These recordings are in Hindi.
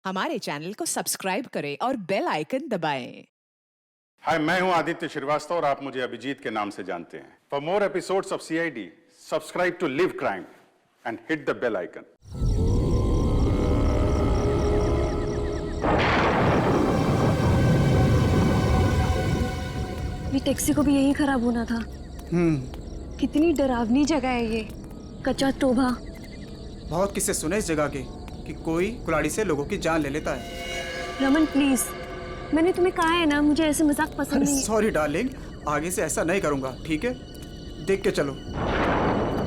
हमारे चैनल को सब्सक्राइब करें और बेल आइकन दबाएं। हाय, मैं हूं आदित्य श्रीवास्तव और आप मुझे अभिजीत के नाम से जानते हैं। For more episodes of CID, subscribe to Live Crime and hit the bell icon. ये टैक्सी को भी यही खराब होना था। कितनी डरावनी जगह है ये, कच्चा टोभा। बहुत किस्से सुने इस जगह के कि कोई कुल्हाड़ी से लोगों की जान ले लेता है। रमन प्लीज, मैंने तुम्हें कहा है ना, मुझे ऐसे मजाक पसंद नहीं है। सॉरी डार्लिंग, आगे से ऐसा नहीं करूंगा, ठीक है? देख के चलो।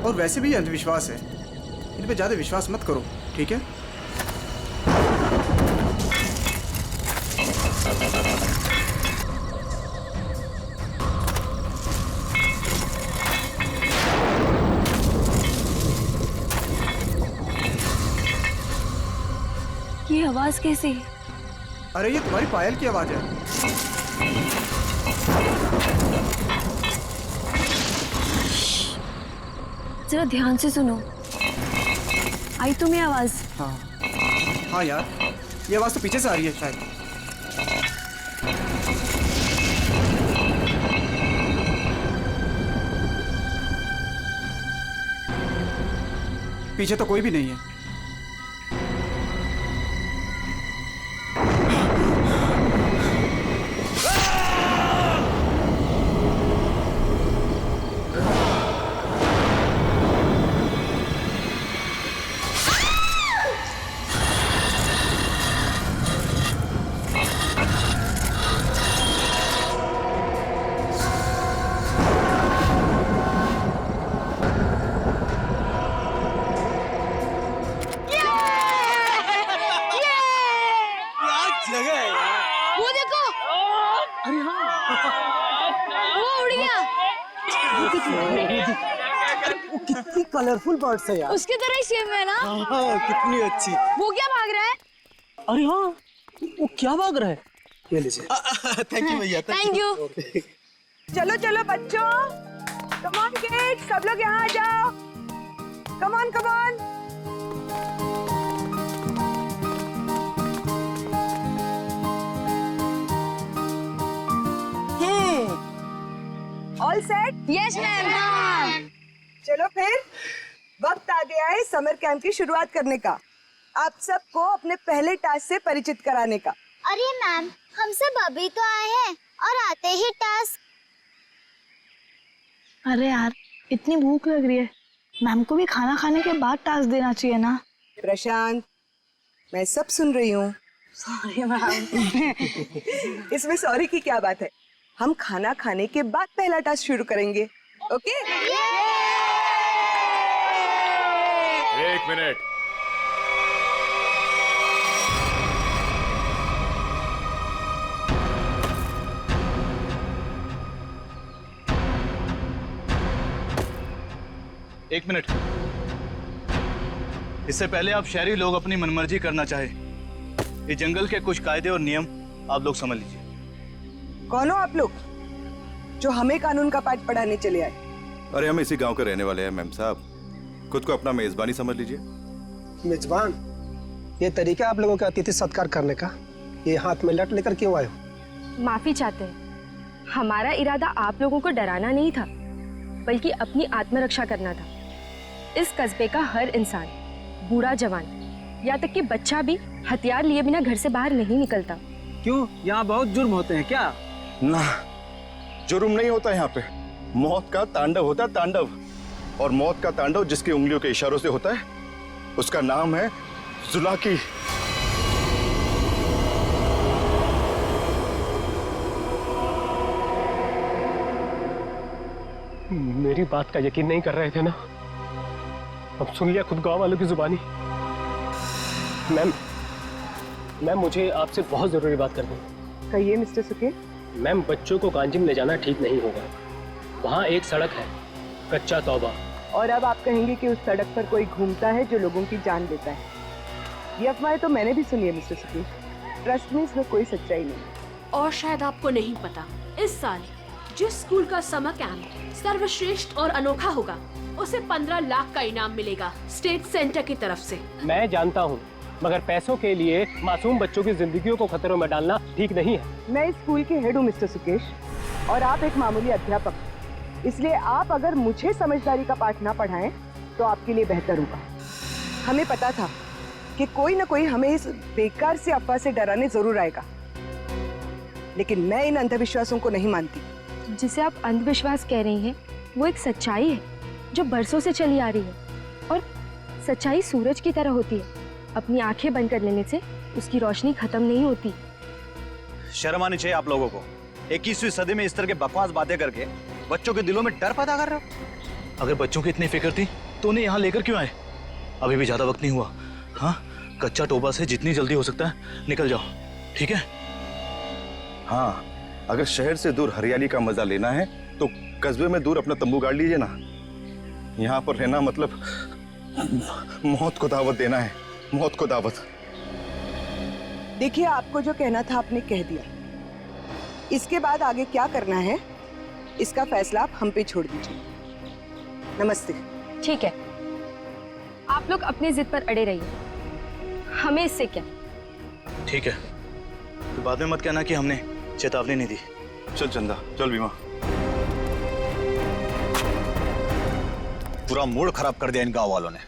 और वैसे भी अंधविश्वास है, इन पे ज्यादा विश्वास मत करो, ठीक है? ये आवाज कैसी? अरे ये तुम्हारी पायल की आवाज है। जरा ध्यान से सुनो, आई तुम्हें आवाज? हाँ यार, ये आवाज तो पीछे से आ रही है शायद। पीछे तो कोई भी नहीं है। वो देखो, अरे हाँ, वो उड़ गया। वो कितनी कलरफुल बर्ड्स है यार। उसकी तरह ही सेम है ना? हाँ, कितनी अच्छी। वो क्या भाग रहा है? अरे हाँ, वो क्या भाग रहा है? ये लीजिए। थैंक यू भैया। Thank you. चलो चलो बच्चों, कम ऑन किड्स, सब लोग यहाँ आ जाओ। Come on come on. All set? Yes ma'am. चलो फिर वक्त आ गया है समर कैंप की शुरुआत करने का। आप सबको अपने पहले टास्क से परिचित कराने का। अरे मैम, हम सब अभी तो आए हैं और आते ही टास्क। अरे यार, इतनी भूख लग रही है, मैम को भी खाना खाने के बाद टास्क देना चाहिए ना। प्रशांत, मैं सब सुन रही हूँ। Sorry ma'am. इसमें सॉरी की क्या बात है? हम खाना खाने के बाद पहला टास्क शुरू करेंगे, ओके? एक मिनट। एक मिनट। इससे पहले आप शहरी लोग अपनी मनमर्जी करना चाहे, ये जंगल के कुछ कायदे और नियम आप लोग समझ लीजिए। कौन हो आप लोग जो हमें कानून का पाठ पढ़ाने चले आए? अरे हम इसी गांव के रहने वाले हैं मैम साहब, खुद को अपना मेजबानी समझ लीजिए। मेजबान? ये तरीका आप लोगों का अतिथि सत्कार करने का, ये हाथ में लट लेकर क्यों आए हो? माफी चाहते हैं, हमारा इरादा आप लोगों को डराना नहीं था, बल्कि अपनी आत्मरक्षा करना था। इस कस्बे का हर इंसान, बूढ़ा जवान, यहाँ तक कि बच्चा भी हथियार लिए बिना घर से बाहर नहीं निकलता। क्यों, यहाँ बहुत जुर्म होते हैं क्या? ना, जुर्म नहीं होता यहाँ पे, मौत का तांडव होता है, तांडव। और मौत का तांडव जिसकी उंगलियों के इशारों से होता है, उसका नाम है जुलाकी। मेरी बात का यकीन नहीं कर रहे थे ना? अब सुन लिया खुद गांव वालों की जुबानी। मैम, मुझे आपसे बहुत जरूरी बात करनी है। कहिए मिस्टर सुके। मैम, बच्चों को कांजिम ले जाना ठीक नहीं होगा। वहाँ एक सड़क है, कच्चा तौबा। और अब आप कहेंगे कि उस सड़क पर कोई घूमता है जो लोगों की जान लेता है। ये अफवाहें तो मैंने भी सुनी है मिस्टर सुके। ट्रस्ट में इसमें कोई सच्चाई नहीं। और शायद आपको नहीं पता, इस साल जिस स्कूल का समर कैंप सर्वश्रेष्ठ और अनोखा होगा, उसे 15 लाख का इनाम मिलेगा स्टेट सेंटर की तरफ से। मैं जानता हूँ मगर पैसों के लिए मासूम बच्चों की जिंदगियों को खतरों में डालना ठीक नहीं है। मैं इस स्कूल के हेड हूँ मिस्टर सुकेश, और आप एक मामूली अध्यापक, इसलिए आप अगर मुझे समझदारी का पाठ ना पढ़ाएं तो आपके लिए बेहतर होगा। हमें पता था कि कोई ना कोई हमें इस बेकार सी अफवाह से डराने जरूर आएगा, लेकिन मैं इन अंधविश्वासों को नहीं मानती। जिसे आप अंधविश्वास कह रही हैं वो एक सच्चाई है जो बरसों से चली आ रही है, और सच्चाई सूरज की तरह होती है, अपनी आंखें बंद कर लेने से उसकी रोशनी खत्म नहीं होती। शर्म आनी चाहिए आप लोगों को। 21वीं सदी में इस तरह के बकवास बातें करके बच्चों के दिलों में डर पैदा कर रहे हो। अगर बच्चों की इतनी फिक्र थी तो उन्हें यहाँ लेकर क्यों आए? अभी भी ज्यादा वक्त नहीं हुआ। हाँ, कच्चा टोबा से जितनी जल्दी हो सकता है निकल जाओ, ठीक है? हाँ, अगर शहर से दूर हरियाली का मजा लेना है तो कस्बे में दूर अपना तंबू गाड़ लीजिए ना। यहाँ पर रहना मतलब मौत को दावत देना है, मौत को दावत। देखिए, आपको जो कहना था आपने कह दिया। इसके बाद आगे क्या करना है इसका फैसला आप हम पे छोड़ दीजिए। नमस्ते। ठीक है, आप लोग अपनी जिद पर अड़े रहिए, हमें इससे क्या। ठीक है, तो बाद में मत कहना कि हमने चेतावनी नहीं दी। चल चंदा, चल बीमा। पूरा मूड खराब कर दिया इन गांव वालों ने।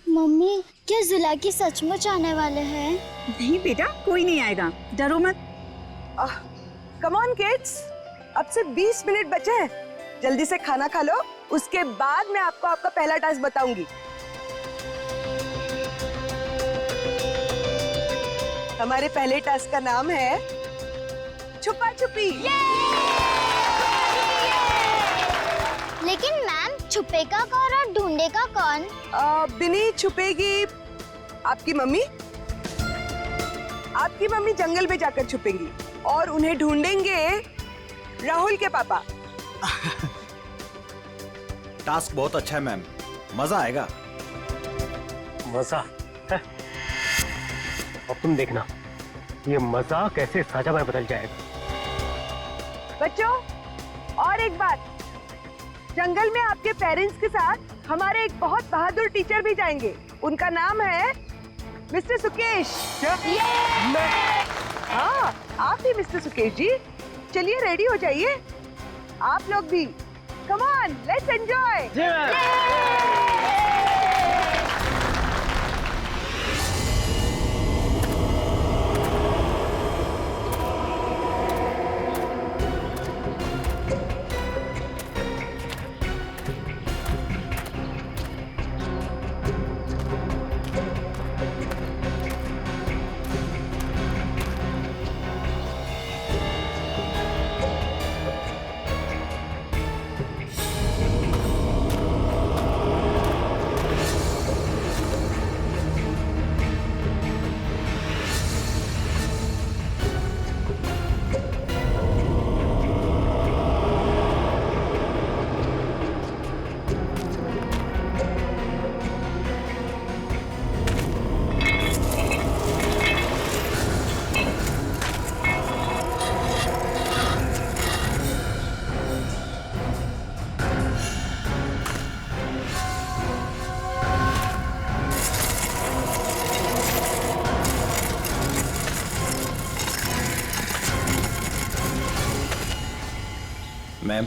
मम्मी, क्या जुलाकी सचमुच आने वाले हैं? नहीं बेटा, कोई नहीं आएगा, डरो मत। कम ऑन किड्स, अब से 20 मिनट बचे हैं, जल्दी से खाना खा लो, उसके बाद मैं आपको आपका पहला टास्क बताऊंगी। हमारे पहले टास्क का नाम है छुपा छुपी। लेकिन मैम, छुपेगा कौन और ढूंढेगा कौन? बिनी छुपेगी आपकी मम्मी। आपकी मम्मी जंगल में जाकर छुपेंगी और उन्हें ढूंढेंगे राहुल के पापा। टास्क बहुत अच्छा है मैम, मजा आएगा। मजा है? अब तुम देखना ये मजा कैसे सजा में बदल जाएगा। बच्चों, और एक बात, जंगल में आपके पेरेंट्स के साथ हमारे एक बहुत बहादुर टीचर भी जाएंगे। उनका नाम है मिस्टर सुकेश। हाँ, आप भी मिस्टर सुकेश जी। चलिए रेडी हो जाइए, आप लोग भी। Come on, let's enjoy. Ma'am,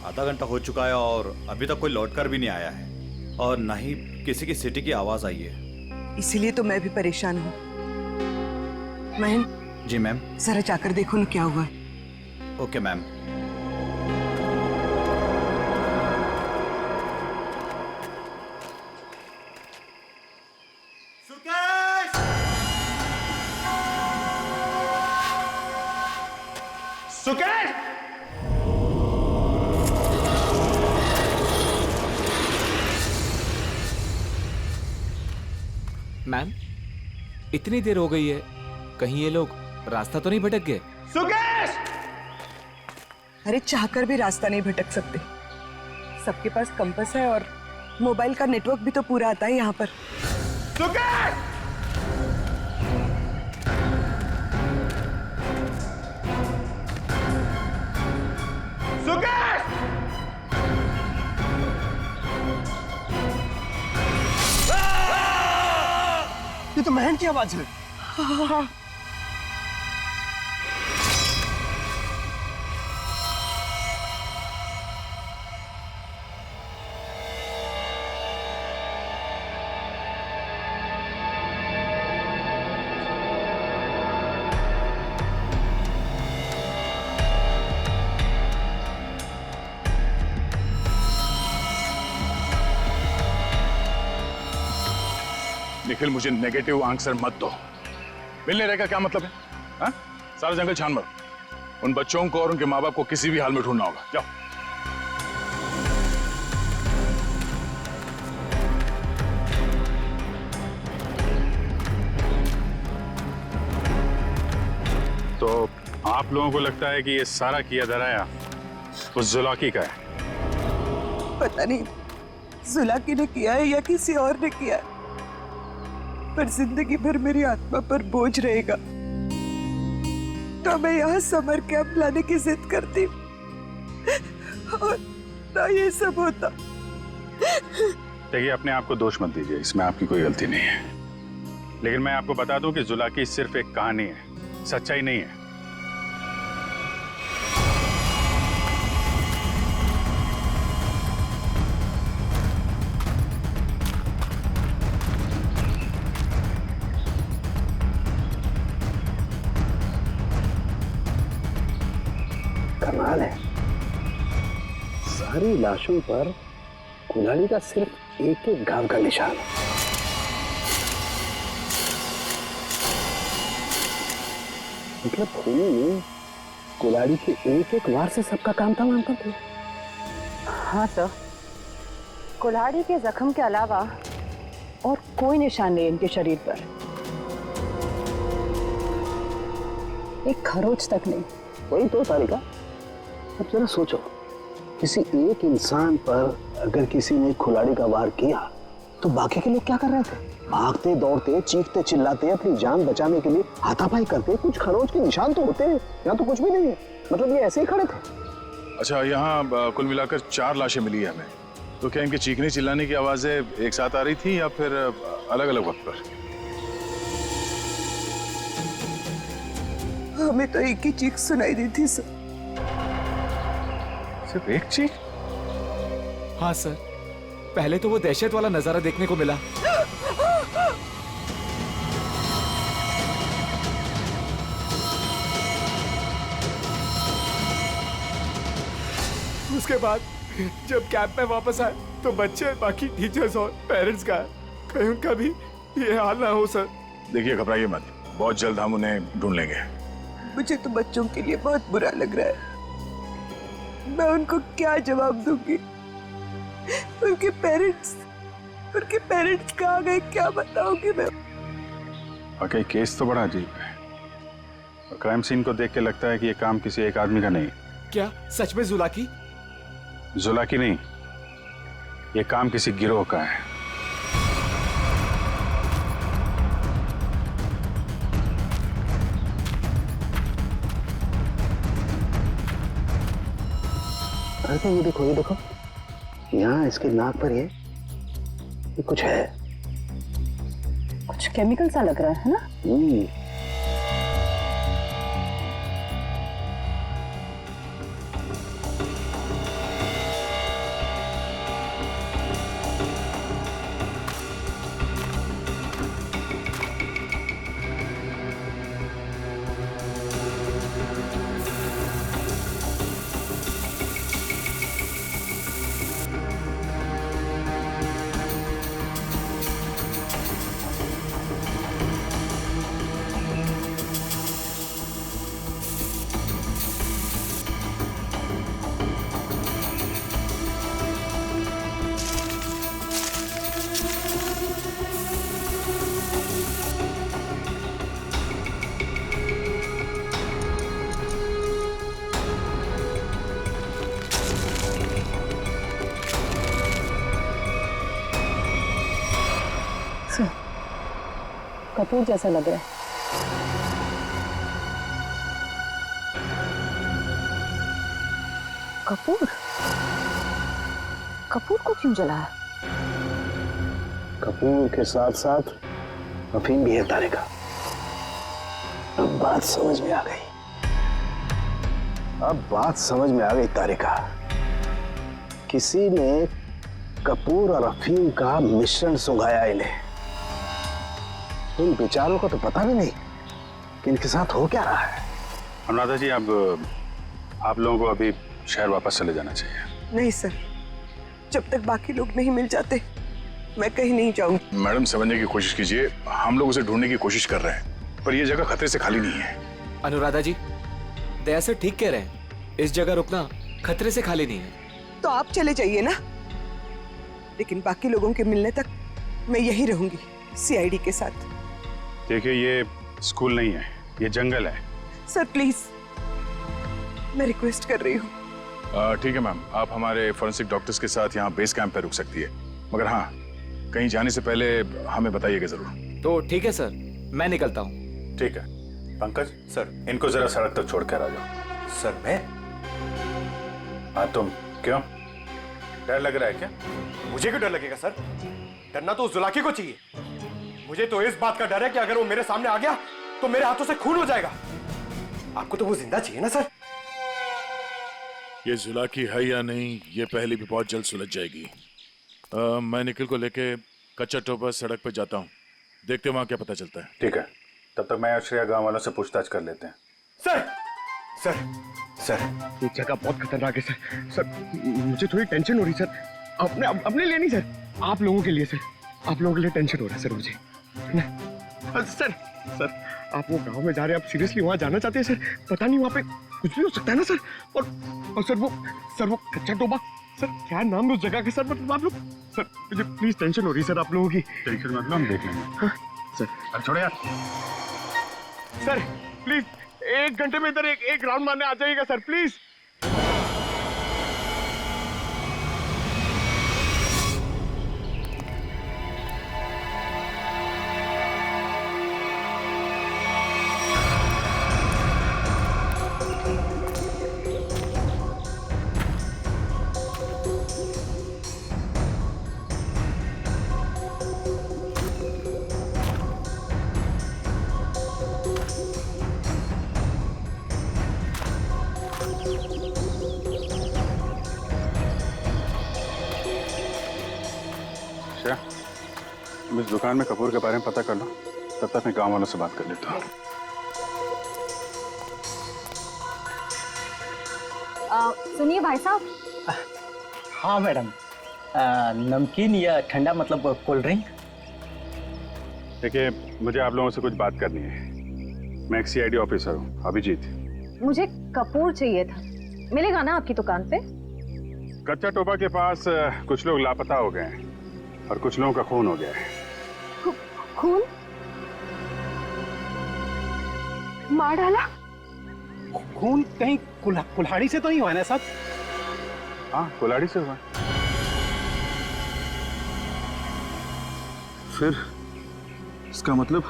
आधा घंटा हो चुका है और अभी तक कोई लौटकर भी नहीं आया है, और ना ही किसी की सिटी की आवाज आई है। इसीलिए तो मैं भी परेशान हूँ। महन। जी मैम। जरा जाकर देखो ना क्या हुआ है। Okay ma'am. सुकेश! मैम, इतनी देर हो गई है, कहीं ये लोग रास्ता तो नहीं भटक गए? सुकेश! अरे चाहकर भी रास्ता नहीं भटक सकते, सबके पास कंपास है और मोबाइल का नेटवर्क भी तो पूरा आता है यहाँ पर। सुकेश! सुकेश! ये तो महन की आवाज है। हाँ। निखिल, मुझे नेगेटिव आंसर मत दो। मिलने रहेगा क्या मतलब है? हा? सारा जंगल छान मरो। उन बच्चों को और उनके माँ बाप को किसी भी हाल में ढूंढना होगा। जाओ। तो आप लोगों को लगता है कि ये सारा किया धराया उस जुलाकी का है? पता नहीं जुलाकी ने किया है या किसी और ने किया है, पर जिंदगी भर मेरी आत्मा पर बोझ रहेगा। तो मैं यहाँ समर कैंप लाने की जिद करती और ना ये सब होता। देखिए, अपने आप को दोष मत दीजिए, इसमें आपकी कोई गलती नहीं है। लेकिन मैं आपको बता दूं कि जुलाकी सिर्फ एक कहानी है, सच्चाई नहीं है। कमाल है, सारी लाशों पर कुल्हाड़ी का सिर्फ एक एक घाव का निशान है। मतलब खूनी ने कुल्हाड़ी के एक एक वार से सबका काम तमाम कर दिया। हाँ सर, कुल्हाड़ी के जख्म के अलावा और कोई निशान नहीं इनके शरीर पर, एक खरोच तक नहीं। वही तो तारिका, अब जरा सोचो, किसी एक इंसान पर अगर किसी ने कुल्हाड़ी का वार किया तो बाकी के लोग क्या कर रहे थे? भागते दौड़ते, चीखते चिल्लाते, अपनी जान बचाने के लिए हाथापाई करते। कुछ खरोच के निशान तो होते हैं, यहाँ तो कुछ भी नहीं है। मतलब ये ऐसे ही खड़े थे। अच्छा, यहाँ कुल मिलाकर 4 लाशें मिली है हमें। तो क्या इनके चीखने चिल्लाने की आवाजें एक साथ आ रही थी या फिर अलग अलग वक्त पर? हमें तो एक ही चीख सुनाई दी थी सर। सिर्फ एक चीख? हाँ सर, पहले तो वो दहशत वाला नजारा देखने को मिला। उसके बाद जब कैंप में वापस आए तो बच्चे, बाकी टीचर्स और पेरेंट्स का कहीं उनका भी ये हाल ना हो सर। देखिए, घबराइए मत, बहुत जल्द हम उन्हें ढूंढ लेंगे। मुझे तो बच्चों के लिए बहुत बुरा लग रहा है। मैं उनको क्या जवाब दूंगी? उनके पेरेंट्स कहाँ गए, क्या बताऊंगी मैं? वाकई केस तो बड़ा अजीब है और क्राइम सीन को देख के लगता है कि ये काम किसी एक आदमी का नहीं। क्या सच में जुलाकी? जुलाकी नहीं, ये काम किसी गिरोह का है। अरे ये देखो, यहाँ इसके नाक पर ये कुछ है, कुछ केमिकल सा लग रहा है ना? कपूर जैसा लग रहा है। कपूर? कपूर को क्यों जलाया? कपूर के साथ साथ अफीम भी है तारिका। अब बात समझ में आ गई। अब बात समझ में आ गई तारिका। किसी ने कपूर और अफीम का मिश्रण सुंघाया इन्हें। इन बेचारों को तो पता भी नहीं कि इनके साथ हो क्या रहा है। अनुराधा जी, अब आप लोगों को अभी शहर वापस चले जाना चाहिए। नहीं सर, जब तक बाकी लोग नहीं मिल जाते मैं कहीं नहीं जाऊंगी। मैडम, समझने की कोशिश कीजिए। हम लोग उसे ढूंढने की कोशिश कर रहे हैं, पर यह जगह खतरे से खाली नहीं है। अनुराधा जी, दया सर ठीक कह रहे हैं, इस जगह रुकना खतरे से खाली नहीं है। तो आप चले जाइए ना, लेकिन बाकी लोगों के मिलने तक मैं यहीं रहूंगी सीआईडी के साथ। देखिए, ये स्कूल नहीं है, ये जंगल है। सर प्लीज, मैं रिक्वेस्ट कर रही हूँ। ठीक है मैम, आप हमारे फॉरेंसिक डॉक्टर्स के साथ यहाँ बेस कैंप पे रुक सकती है, मगर हाँ, कहीं जाने से पहले हमें बताइएगा जरूर। तो ठीक है सर, मैं निकलता हूँ। ठीक है। पंकज सर, इनको जरा सड़क तक छोड़ कर आ जाओ। सर मैं? हाँ तुम, क्यों? डर लग रहा है क्या? मुझे क्यों डर लगेगा सर? डरना तो उस जुलाकी को चाहिए। मुझे तो इस बात का डर है कि अगर वो मेरे सामने आ गया तो मेरे हाथों से खून हो जाएगा। आपको तो वो जिंदा चाहिए ना सर? ये जुलाकी है या नहीं, ये पहले भी बहुत जल्द सुलझ जाएगी। मैं निखिल को लेके कच्चा टोपा सड़क पे जाता हूँ, देखते वहां क्या पता चलता है। ठीक है, तब तक मैं और श्रेया गांव वालों से पूछताछ कर लेते हैं। सर सर सर, ये जगह बहुत खतरनाक है सर। सर मुझे थोड़ी टेंशन हो रही सर, अपने लिए नहीं सर, आप लोगों के लिए सर। आप लोगों के लिए टेंशन हो रहा है सर मुझे। सर सर, आप वो गांव में जा रहे हैं, आप सीरियसली वहां जाना चाहते हैं सर? पता नहीं वहां पे कुछ भी हो सकता है ना सर। और सर वो कच्चा टोबा, सर क्या नाम है उस जगह के सर? मतलब आप लोग, सर मुझे प्लीज टेंशन हो रही है सर आप लोगों की। टेंशन मतलब हम देख लेंगे। हाँ, सर अब छोड़ो यार। सर प्लीज 1 घंटे में इधर एक राउंड मारने आ जाइएगा सर प्लीज। तुम इस दुकान में कपूर के बारे में पता कर लो, तब तक मैं गांव वालों से बात कर लेता हूँ। सुनिए भाई साहब। हाँ मैडम, नमकीन या ठंडा मतलब कोल्ड ड्रिंक? देखिए, मुझे आप लोगों से कुछ बात करनी है। मैं एक सीआईडी ऑफिसर हूँ, अभिजीत। मुझे कपूर चाहिए था, मिलेगा ना आपकी दुकान पे? कच्चा टोपा के पास कुछ लोग लापता हो गए हैं और कुछ लोगों का खून हो गया है। खून? मार डाला? खून कहीं कुल्हाड़ी से तो नहीं हुआ ना साहब? हाँ, कुल्हाड़ी से हुआ। फिर इसका मतलब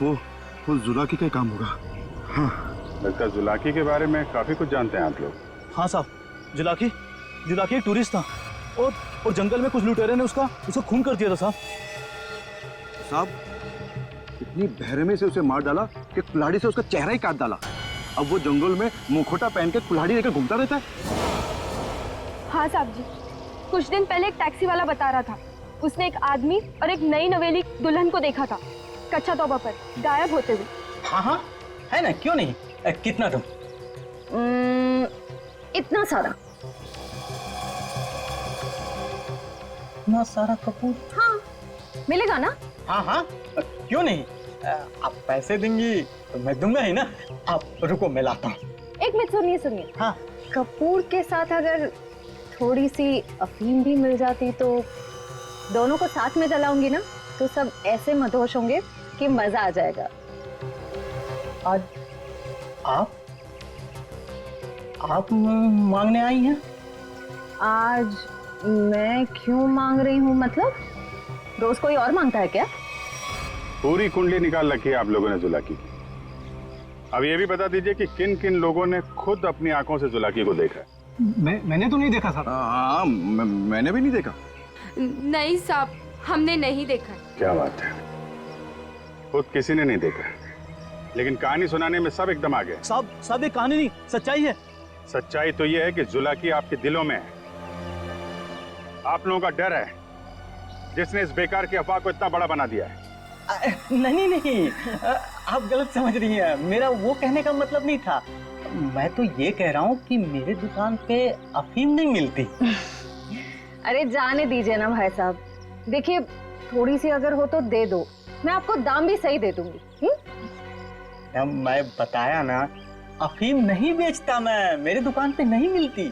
वो जुलाकी का काम होगा। हाँ, लगता है जुलाकी के बारे में काफी कुछ जानते हैं आप लोग। हाँ साहब, जुलाकी एक टूरिस्ट था और जंगल में कुछ लुटेरे ने उसका खून कर दिया था साहब। साहब, इतनी बहरमे से उसे मार डाला कि कुल्हाड़ी से उसका चेहरा ही काट डाला। अब वो जंगल में मुखोटा पहन के कुल्हाड़ी लेकर घूमता रहता है। हाँ साहब जी, कुछ दिन पहले एक टैक्सी वाला बता रहा था, उसने एक आदमी और एक नई नवेली दुल्हन को देखा था कच्चा तोबा पर गायब होते हुए। हाँ है ना, क्यों नहीं? कितना तुम? इतना सारा। इतना सारा कपूर? हाँ, मिलेगा ना? हाँ, क्यों नहीं? आप पैसे देंगी तो मैं दूंगा ही ना। आप रुको, मैं लाता हूँ। एक मिनट सुनिए। हाँ, कपूर के साथ अगर थोड़ी सी अफीम भी मिल जाती तो दोनों को साथ में जलाऊंगी ना, तो सब ऐसे मदहोश होंगे कि मजा आ जाएगा। आज आप मांगने आई हैं? आज मैं क्यों मांग रही हूँ? मतलब रोज कोई और मांगता है क्या? पूरी कुंडली निकाल रखी है आप लोगों ने जुलाकी की। अब ये भी बता दीजिए कि किन किन लोगों ने खुद अपनी आंखों से जुलाकी को देखा है? मैंने तो नहीं देखा साहब। हाँ, मैंने भी नहीं देखा। नहीं साहब, हमने नहीं देखा। क्या बात है, खुद किसी ने नहीं देखा, लेकिन कहानी सुनाने में सब एकदम आ गए। सब एक कहानी नहीं, सच्चाई है। सच्चाई तो यह है कि जुलाकी आपके दिलों में है। आप लोगों का डर है, जिसने इस बेकार की अफवाह को इतना बड़ा बना दिया है। नहीं, आप गलत समझ रही हैं। मेरा वो कहने का मतलब नहीं था। मैं तो ये कह रहा हूँ कि मेरे दुकान पे अफीम नहीं मिलती। अरे जाने दीजिए ना भाई साहब, देखिए थोड़ी सी अगर हो तो दे दो, मैं आपको दाम भी सही दे दूंगी। मैं बताया ना, अफीम नहीं बेचता मैं, मेरे दुकान पे नहीं मिलती।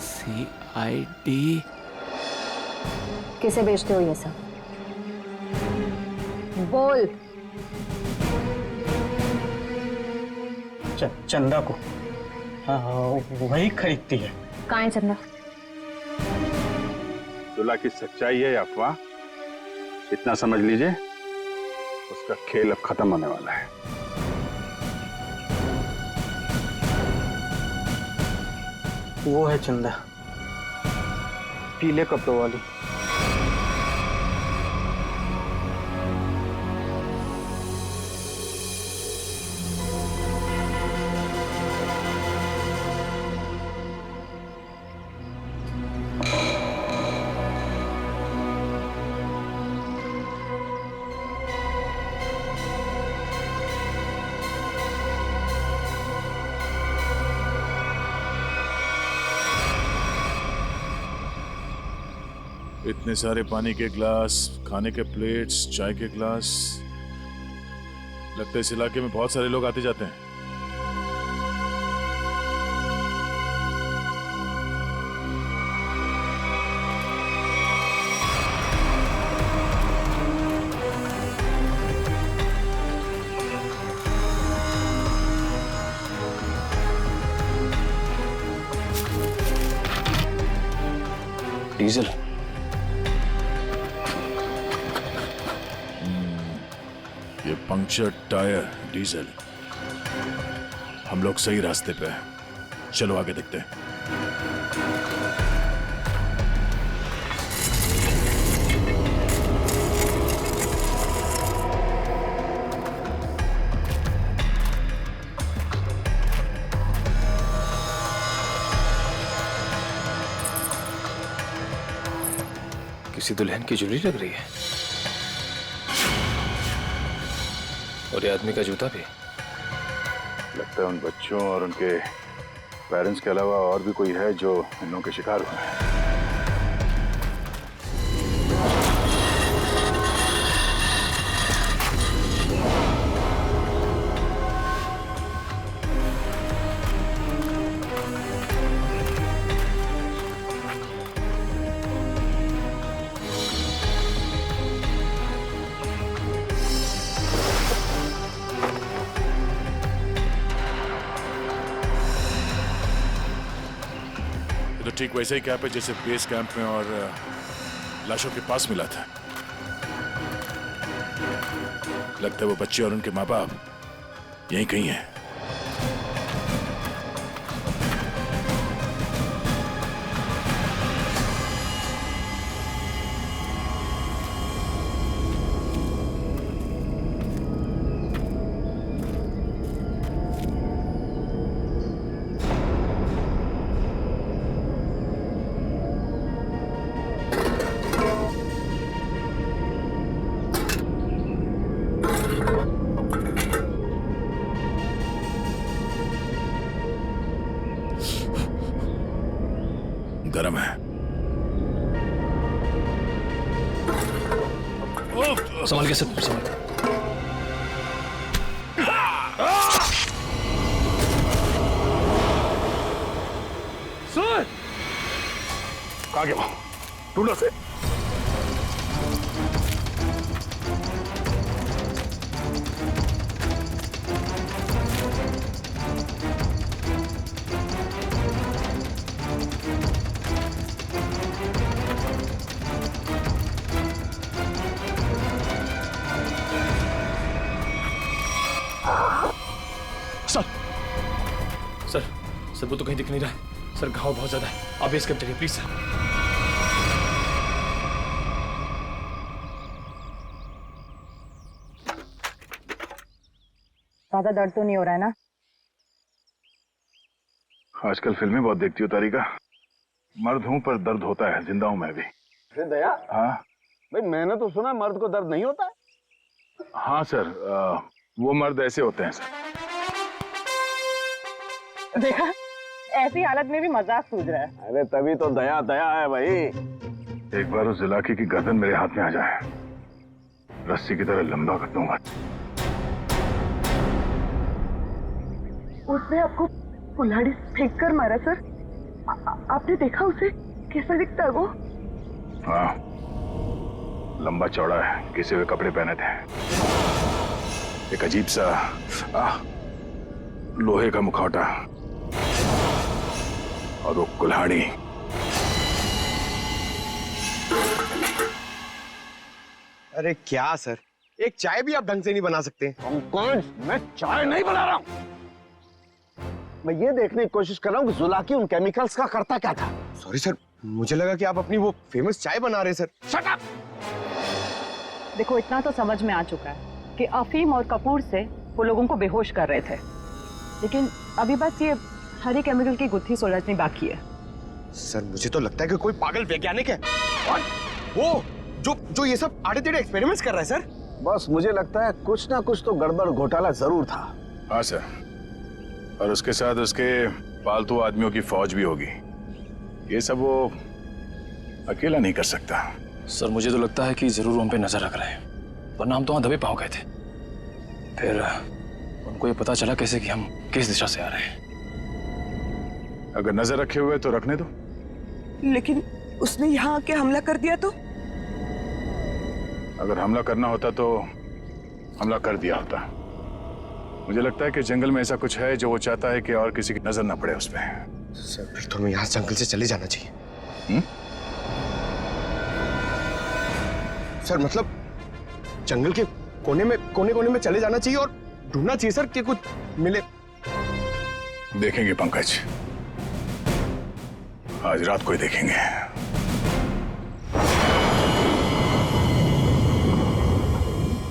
CID किसे बेचते हो ये सब? बोल। चंदा को। हाँ, वही खरीदती है। कहाँ है चंदा? जुलाकी सच्चाई है या अफवाह, इतना समझ लीजिए, उसका खेल अब खत्म होने वाला है। वो है चंदा, पीले कपड़ों वाली। इतने सारे पानी के ग्लास, खाने के प्लेट्स, चाय के ग्लास। लगता है इस इलाके में बहुत सारे लोग आते जाते हैं। डीजल। ये पंक्चर टायर, डीजल। हम लोग सही रास्ते पे हैं। चलो आगे देखते हैं। किसी दुल्हन की ज्वेलरी लग रही है, और ये आदमी का जूता भी। लगता है उन बच्चों और उनके पेरेंट्स के अलावा और भी कोई है जो इन लोगों के शिकार हुए हैं। तो ठीक वैसे ही कैप है जैसे बेस कैंप में और लाशों के पास मिला था। लगता है वो बच्चे और उनके माँ बाप यहीं कहीं हैं। गरम है। संभाल के सर, संभाल के। सर कहाँ गया वो? ढूंढो से। सर वो तो कहीं दिख नहीं रहा है। सर घाव बहुत ज्यादा है। आप बेस कम चलिए प्लीज सर। ज्यादा दर्द तो नहीं हो रहा है ना? आजकल फिल्में बहुत देखती हो तारिका। मर्द हूं पर दर्द होता है, जिंदा हूं मैं भी। दया, हाँ भाई मैंने तो सुना मर्द को दर्द नहीं होता है। हाँ सर, वो मर्द ऐसे होते हैं सर। देखा, ऐसी हालत में भी मजाक सूझ रहा है। अरे तभी तो दया दया है भाई। एक बार उस जुलाकी की गर्दन मेरे हाथ में आ जाए, रस्सी की तरह लंबा कर दूंगा। उसने आपको कुल्हाड़ी फेंक कर मारा सर? आपने देखा उसे? कैसा दिखता है वो? हाँ, लंबा चौड़ा है, घिसे हुए कपड़े पहने थे, एक अजीब सा लोहे का मुखौटा और वो कुल्हाड़ी। अरे क्या सर, एक चाय भी आप ढंग से नहीं बना सकते? कौन? मैं चाय नहीं बना रहा हूं। मैं ये देखने की कोशिश कर रहा हूँ कि जुलाकी उन केमिकल्स का करता क्या था। सॉरी सर, मुझे लगा कि आप अपनी वो फेमस चाय बना रहे हैं सर। Shut up! देखो, इतना तो समझ में आ चुका है कि अफीम और कपूर से वो लोगों को बेहोश कर रहे थे, लेकिन अभी बस ये हरी केमिकल की गुत्थी सुलझनी बाकी है। सर मुझे तो लगता है कि कोई पागल वैज्ञानिक है और वो जो ये सब आड़े टेढ़े एक्सपेरिमेंट्स कर रहा है सर। बस मुझे लगता है कुछ ना कुछ तो गड़बड़ घोटाला जरूर था। हाँ सर, और उसके साथ उसके पालतू आदमियों की फौज भी होगी। ये सब वो अकेला नहीं कर सकता। सर मुझे तो लगता है कि जरूर हम पे नजर रख रहे हैं, वरना हम तो वहां दबे पांव गए थे। फिर उनको ये पता चला कैसे कि हम किस दिशा से आ रहे हैं। अगर नजर रखे हुए तो रखने दो। लेकिन उसने यहाँ आके हमला कर दिया तो? अगर हमला करना होता तो हमला कर दिया होता। मुझे लगता है कि जंगल में ऐसा कुछ है जो वो चाहता है कि और किसी की नजर ना पड़े उस पर। सर फिर तो हमें यहाँ जंगल से चले जाना चाहिए। सर मतलब जंगल के कोने में चले जाना चाहिए और ढूंढना चाहिए सर कि कुछ मिले। देखेंगे पंकज, आज रात को ही देखेंगे।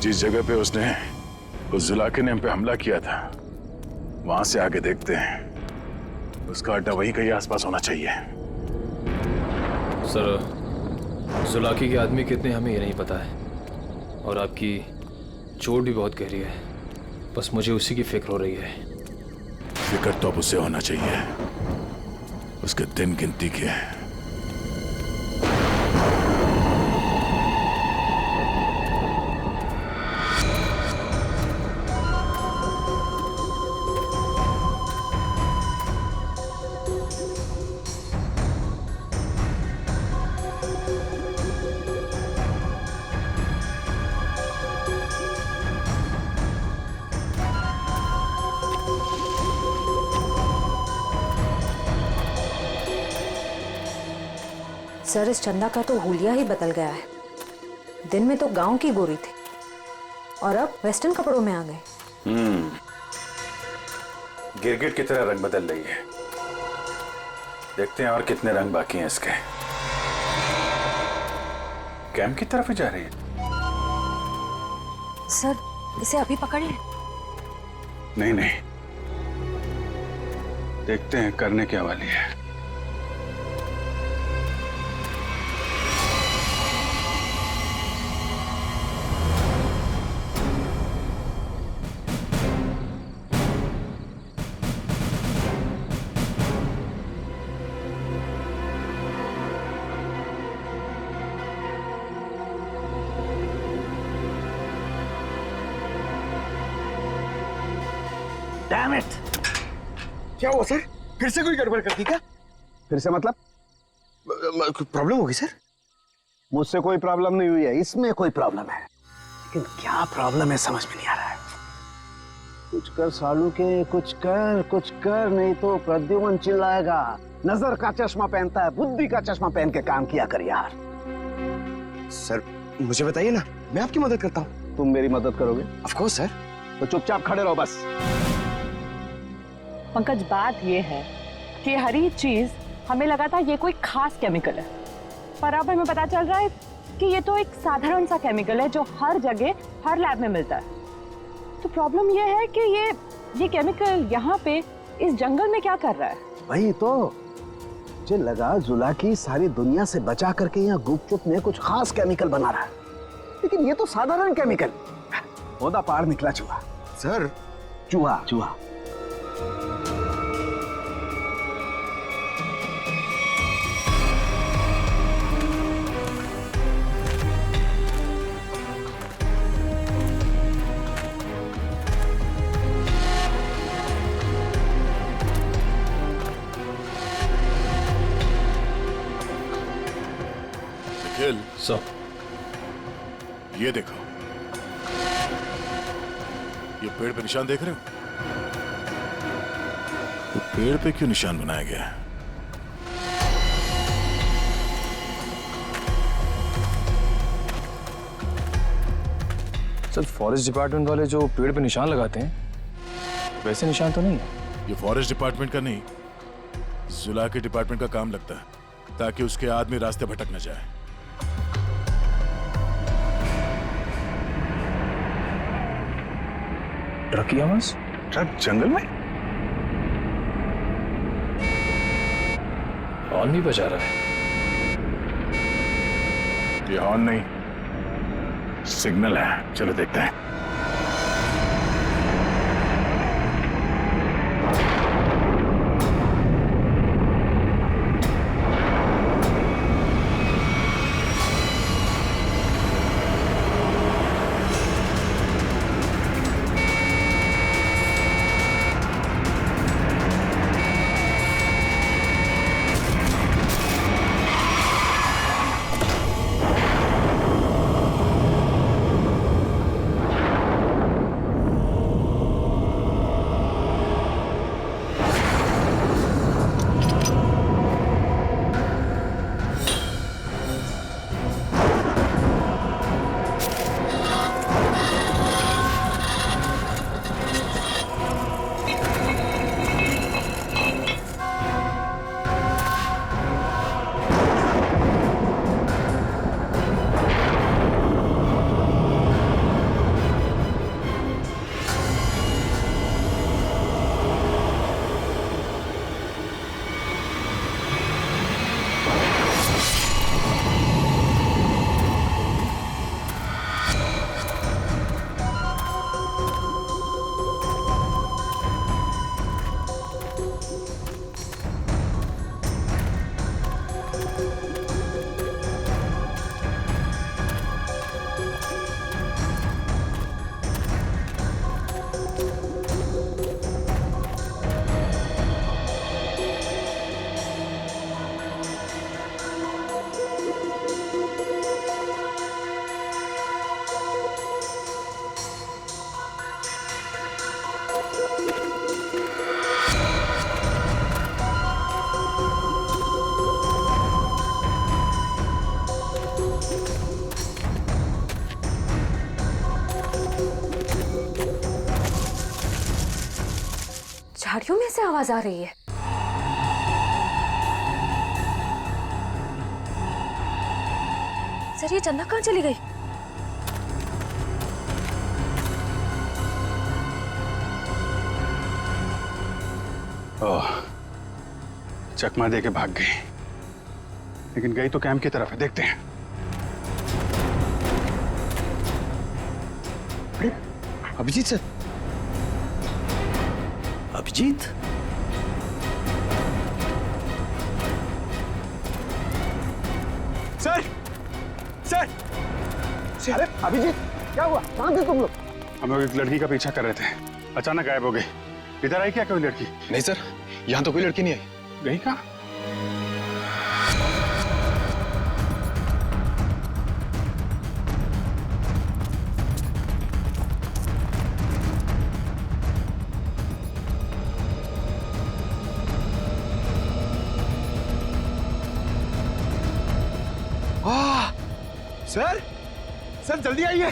जिस जगह पे उसने उस जुलाकी ने हम पे हमला किया था, वहां से आगे देखते हैं। उसका अड्डा वहीं कहीं आसपास होना चाहिए। सर जुलाकी के आदमी कितने हमें ये नहीं पता है, और आपकी चोट भी बहुत गहरी है। बस मुझे उसी की फिक्र हो रही है। फिक्र तो अब उसे होना चाहिए, उसके दिन गिनती के। सर इस चंदा का तो हुलिया ही बदल गया है। दिन में तो गांव की गोरी थी और अब वेस्टर्न कपड़ों में आ गए। गिरगिट की तरह रंग बदल रही है। देखते हैं और कितने रंग बाकी हैं इसके। कैंप की तरफ ही जा रही है। सर इसे अभी पकड़े? नहीं नहीं, देखते हैं करने क्या वाली है। Damn it! क्या हुआ सर? फिर से कोई गड़बड़ कर दी क्या? फिर से मतलब? प्रॉब्लम होगी सर? मुझसे कोई प्रॉब्लम नहीं हुई है, इसमें कोई प्रॉब्लम है। लेकिन क्या प्रॉब्लम है समझ में नहीं आ रहा है। कुछ कर सालू के, कुछ कर, नहीं तो प्रद्युमन चिल्लाएगा। नजर का चश्मा पहनता है, बुद्धि का चश्मा पहन के काम किया कर यार। सर मुझे बताइए ना, मैं आपकी मदद करता हूँ। तुम मेरी मदद करोगे? Of course sir. तो चुपचाप खड़े रहो बस। पंकज, बात ये है कि हर एक चीज हमें लगा था ये कोई खास केमिकल है, पर अब हमें पता चल रहा है कि ये तो एक साधारण सा केमिकल है जो हर जगह हर लैब में मिलता है। तो प्रॉब्लम ये है कि ये केमिकल यहाँ पे इस जंगल में क्या कर रहा है? वही तो मुझे लगा जुलाकी सारी दुनिया से बचा करके यहाँ गुपचुप में कुछ खास केमिकल बना रहा है, लेकिन ये तो साधारण केमिकल। ओदा पार निकला चूहा। सर चूहा चूहा। निखिल सर, ये देखो, ये पेड़ पे निशान देख रहे हो? तो पेड़ पे क्यों निशान बनाया गया है? सर फॉरेस्ट डिपार्टमेंट वाले जो पेड़ पे निशान लगाते हैं वैसे निशान तो नहीं है। ये फॉरेस्ट डिपार्टमेंट का नहीं, जुला के डिपार्टमेंट का काम लगता है, ताकि उसके आदमी रास्ते भटक न जाए। ट्रक की आवाज? ट्रक जंगल में? हॉर्न भी बजा रहा है। ये हॉर्न नहीं, सिग्नल है। चलो देखते हैं। झाड़ियों में से आवाज आ रही है। सर ये चंदा कहाँ चली गई? ओह, चकमा दे के भाग गई, लेकिन गई तो कैंप की तरफ है। देखते हैं। Abhijeet sir. Abhijeet? Sir sir अरे अभिजीत क्या हुआ? कहाँ थे तुम लोग? हम लोग एक लड़की का पीछा कर रहे थे, अचानक गायब हो गई। इधर आई क्या कोई लड़की? नहीं सर, यहाँ तो कोई लड़की नहीं आई। गई कहाँ? सर सर जल्दी आइए,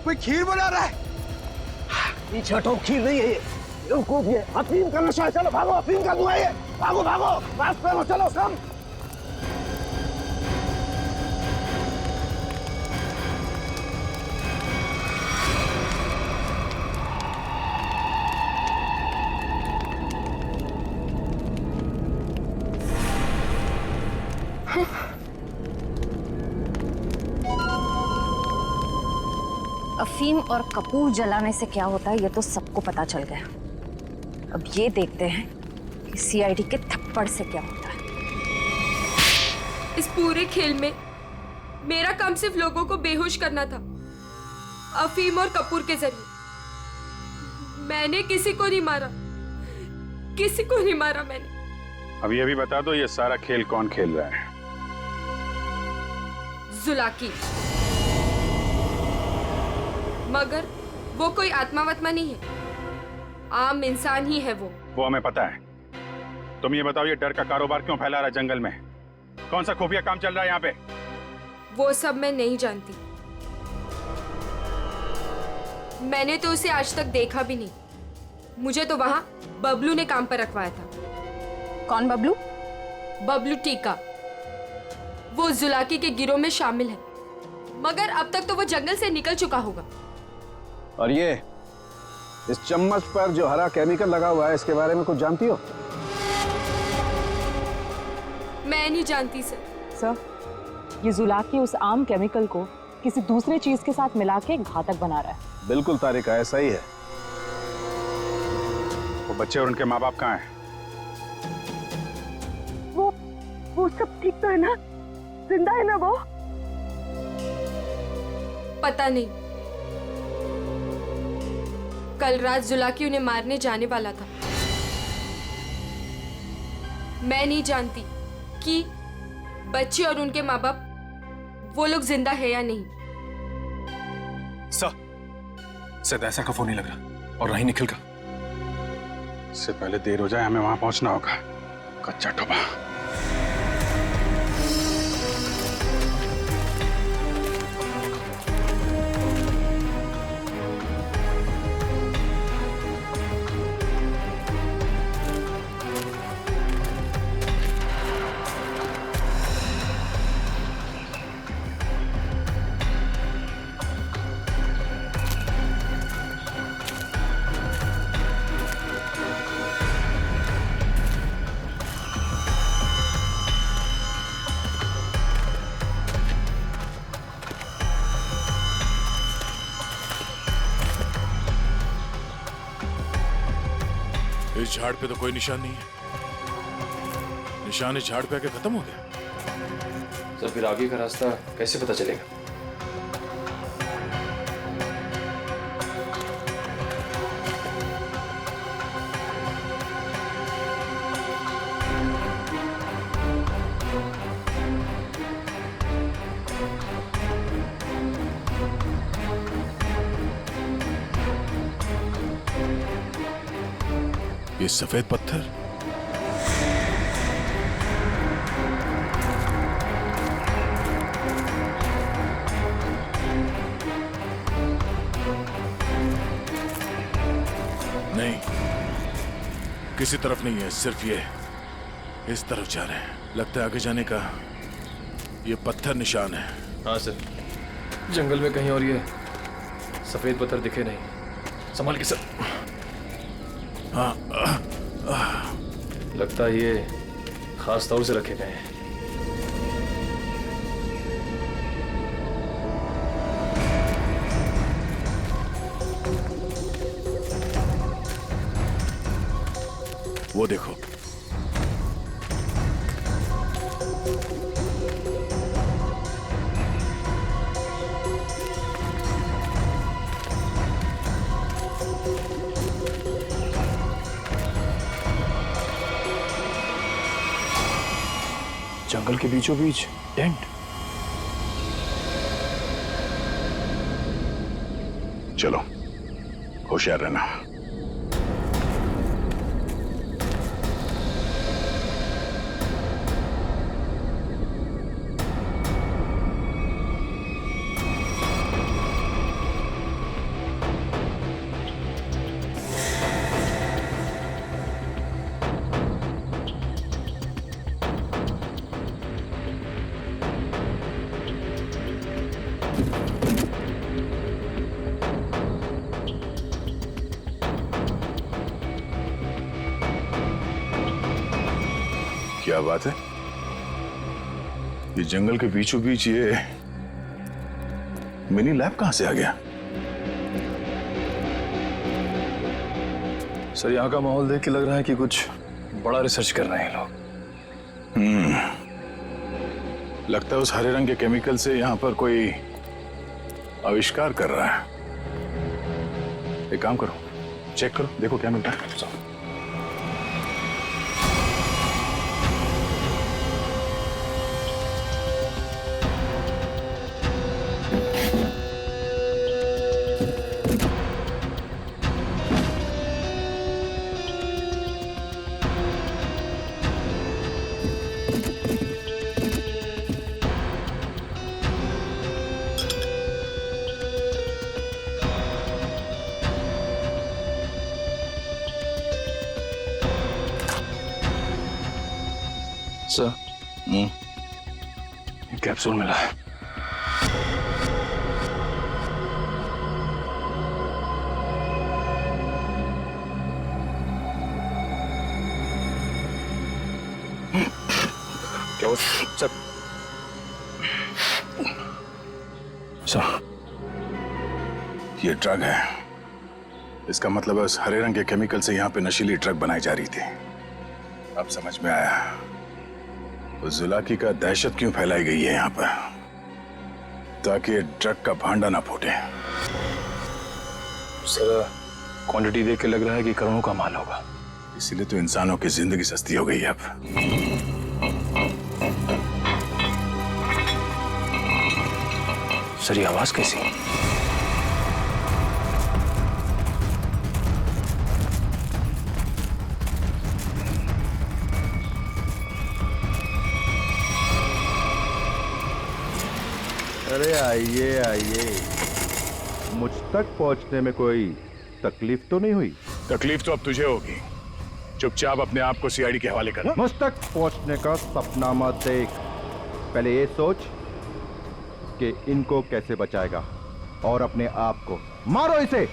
कोई खीर बना रहा है। पीछे हटो, खीर नहीं है ये, बेवकूफ ये अफीम का नशा है। चलो भागो, अफीम का धुआं है। भागो भागो, मास्क पहनो, चलो कम। अफीम और कपूर जलाने से क्या होता है ये तो सबको पता चल गया। अब ये देखते हैं कि सीआईडी के थप्पड़ से क्या होता है। इस पूरे खेल में मेरा काम सिर्फ लोगों को बेहोश करना था, अफीम और कपूर के जरिए। मैंने किसी को नहीं मारा, किसी को नहीं मारा मैंने। अब ये भी बता दो, ये सारा खेल कौन खेल रहा है? जुलाकी। मगर वो कोई आत्मा वत्मा नहीं है, आम इंसान ही है वो हमें पता है। तुम ये बताओ, ये डर का कारोबार क्यों फैला रहा है जंगल में? कौन सा खुफिया काम चल रहा है यहाँ पे? वो सब मैं नहीं जानती। मैंने तो उसे आज तक देखा भी नहीं। मुझे तो वहां बबलू ने काम पर रखवाया था। कौन बबलू? बबलू टीका। वो जुलाकी के गिरोह में शामिल है, मगर अब तक तो वो जंगल से निकल चुका होगा। और ये इस चम्मच पर जो हरा केमिकल लगा हुआ है, इसके बारे में कुछ जानती हो? मैं नहीं जानती सर। सर, ये जुलाकी उस आम केमिकल को किसी दूसरे चीज के साथ मिला के घातक बना रहा है। बिल्कुल तारिका, ऐसा ही है। वो बच्चे और उनके माँ बाप कहाँ हैं? वो सब ठीक तो है ना? जिंदा है ना वो? पता नहीं। कल रात जुलाकी उन्हें मारने जाने वाला था। मैं नहीं जानती कि बच्चे और उनके माँ बाप वो लोग जिंदा है या नहीं। शायद ऐसा का फोन नहीं लग रहा, और नहीं निखिल का। इससे पहले देर हो जाए, हमें वहां पहुंचना होगा। कच्चा टोबा। इस झाड़ पे तो कोई निशान नहीं है। निशान इस झाड़ पे आके खत्म हो गया। सर फिर आगे का रास्ता कैसे पता चलेगा? ये सफेद पत्थर, नहीं, किसी तरफ नहीं है, सिर्फ ये इस तरफ जा रहे हैं। लगता है आगे जाने का ये पत्थर निशान है। हाँ सर, जंगल में कहीं और ये सफेद पत्थर दिखे नहीं। संभाल के सर। हाँ, लगता है ये खास तौर से रखे गए हैं। वो देखो, जंगल के बीचों बीच टेंट। चलो, होशियार रहना। क्या बात है? ये जंगल के बीचों बीच ये मिनी लैब कहां से आ गया? सर यहाँ का माहौल देख के लग रहा है कि कुछ बड़ा रिसर्च कर रहे हैं लोग। लगता है उस हरे रंग के केमिकल से यहाँ पर कोई आविष्कार कर रहा है। एक काम करो, चेक करो, देखो क्या मिलता है। सर, कैप्सूल मिला है। क्या हो सर? सर, ये ड्रग है। इसका मतलब है उस हरे रंग के केमिकल से यहाँ पे नशीली ड्रग बनाई जा रही थी। अब समझ में आया उस जुलाकी का दहशत क्यों फैलाई गई है यहाँ पर, ताकि ड्रग का भांडा ना फूटे। सर, क्वांटिटी देख के लग रहा है कि करोड़ों का माल होगा। इसीलिए तो इंसानों की जिंदगी सस्ती हो गई है अब। सर, ये आवाज कैसी? अरे आइए आइए, मुझ तक पहुंचने में कोई तकलीफ तो नहीं हुई? तकलीफ तो अब तुझे होगी। चुपचाप अपने आप को सीआईडी के हवाले कर। मुझ तक पहुंचने का सपना मत देख, पहले ये सोच कि इनको कैसे बचाएगा, और अपने आप को मारो इसे।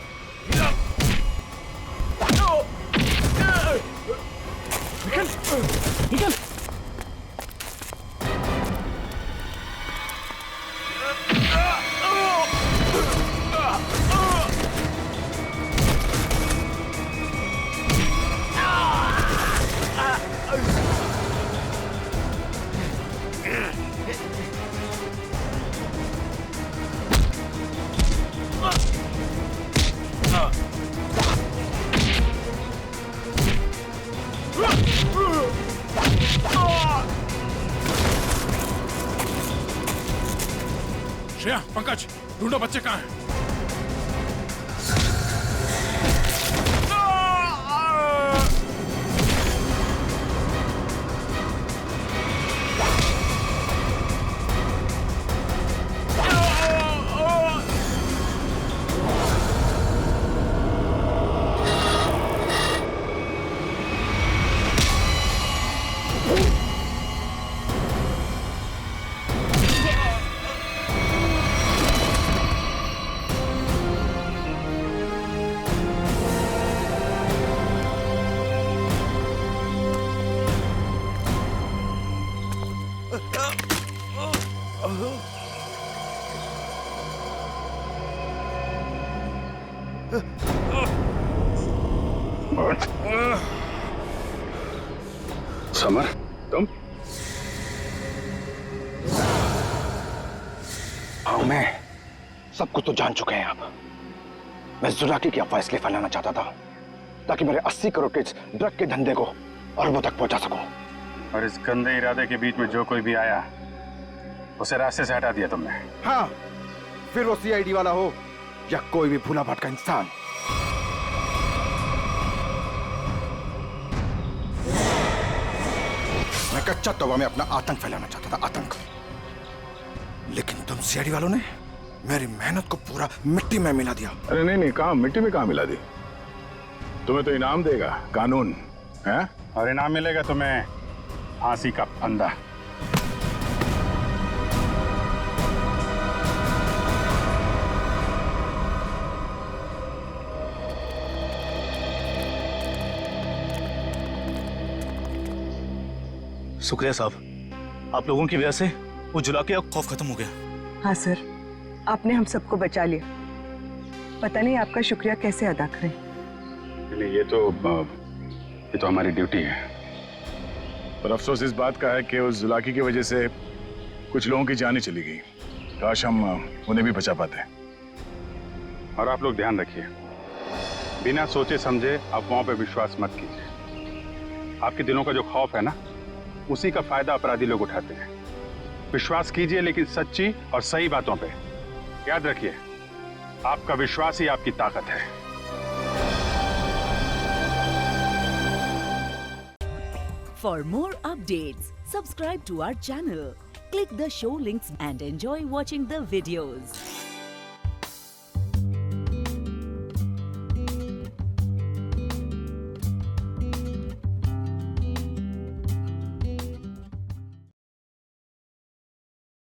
निकल, निकल। श्रेया, पंकज, ढूंढो बच्चे कहाँ हैं? समर, तुम? हाँ, मैं सब कुछ तो जान चुके हैं आप। मैं जुलाकी की अफवाह इसलिए फैलाना चाहता था ताकि मेरे 80 करोड़ के ड्रग के धंधे को अरबों तक पहुंचा सकूं। और इस गंदे इरादे के बीच में जो कोई भी आया उसे रास्ते से हटा दिया तुमने। हाँ, फिर वो सीआईडी वाला हो या कोई भी भूला भटका इंसान। मैं कच्चा तौबा में अपना आतंक फैलाना चाहता था, आतंक। लेकिन तुम सीआईडी वालों ने मेरी मेहनत को पूरा मिट्टी में मिला दिया। अरे नहीं नहीं, कहाँ मिट्टी में कहाँ मिला दी? तुम्हें तो इनाम देगा कानून है, और इनाम मिलेगा तुम्हें फांसी का फंदा। शुक्रिया साहब, आप लोगों की वजह से वो जुला के अब खौफ खत्म हो गया। हाँ सर, आपने हम सबको बचा लिया। पता नहीं आपका शुक्रिया कैसे अदा करें। नहीं, ये तो हमारी ड्यूटी है। पर अफसोस इस बात का है कि उस जुलाकी की वजह से कुछ लोगों की जानें चली गई। काश हम उन्हें भी बचा पाते। और आप लोग ध्यान रखिए, बिना सोचे समझे अफवाहों पे विश्वास मत कीजिए। आपके दिलों का जो खौफ है ना, उसी का फायदा अपराधी लोग उठाते हैं। विश्वास कीजिए, लेकिन सच्ची और सही बातों पे। याद रखिए, आपका विश्वास ही आपकी ताकत है। For more updates, subscribe to our channel, click the show links and enjoy watching the videos.